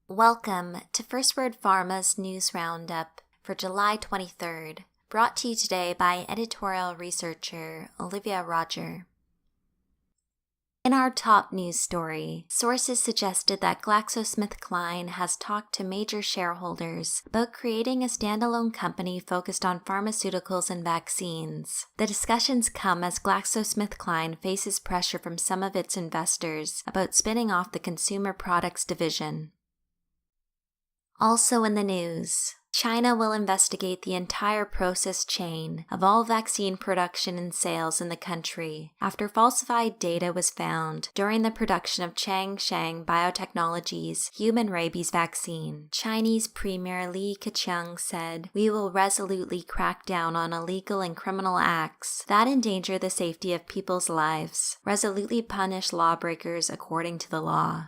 Welcome to FirstWord Pharma's News Roundup for July 23rd, brought to you today by editorial researcher Olivia Roger. In our top news story, sources suggested that GlaxoSmithKline has talked to major shareholders about creating a standalone company focused on pharmaceuticals and vaccines. The discussions come as GlaxoSmithKline faces pressure from some of its investors about spinning off the consumer products division. Also in the news, China will investigate the entire process chain of all vaccine production and sales in the country after falsified data was found during the production of Changsheng Biotechnology's human rabies vaccine. Chinese Premier Li Keqiang said, "We will resolutely crack down on illegal and criminal acts that endanger the safety of people's lives, resolutely punish lawbreakers according to the law."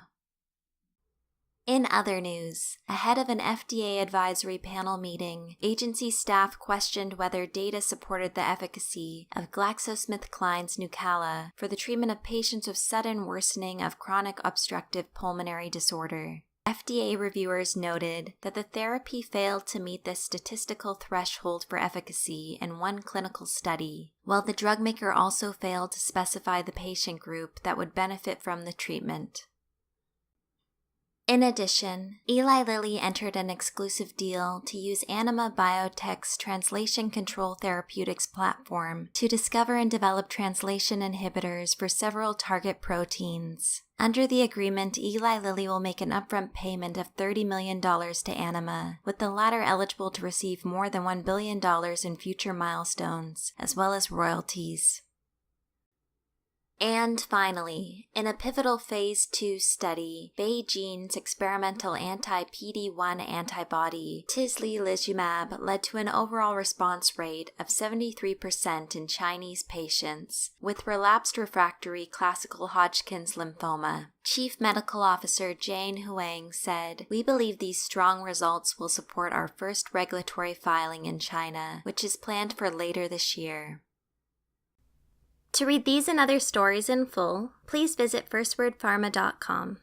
In other news, ahead of an FDA Advisory Panel meeting, agency staff questioned whether data supported the efficacy of GlaxoSmithKline's Nucala for the treatment of patients with sudden worsening of chronic obstructive pulmonary disorder. FDA reviewers noted that the therapy failed to meet the statistical threshold for efficacy in one clinical study, while the drug maker also failed to specify the patient group that would benefit from the treatment. In addition, Eli Lilly entered an exclusive deal to use Amina Biotech's translation control therapeutics platform to discover and develop translation inhibitors for several target proteins. Under the agreement, Eli Lilly will make an upfront payment of $30 million to Amina, with the latter eligible to receive more than $1 billion in future milestones, as well as royalties. And finally, in a pivotal Phase 2 study, BeiGene's experimental anti-PD-1 antibody, tislelizumab, led to an overall response rate of 73% in Chinese patients with relapsed refractory classical Hodgkin's lymphoma. Chief Medical Officer Jane Huang said, "We believe these strong results will support our first regulatory filing in China, which is planned for later this year." To read these and other stories in full, please visit FirstWordPharma.com.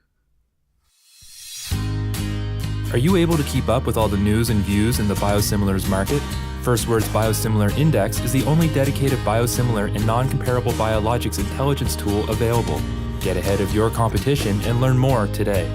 Are you able to keep up with all the news and views in the biosimilars market? FirstWord's Biosimilar Index is the only dedicated biosimilar and non-comparable biologics intelligence tool available. Get ahead of your competition and learn more today.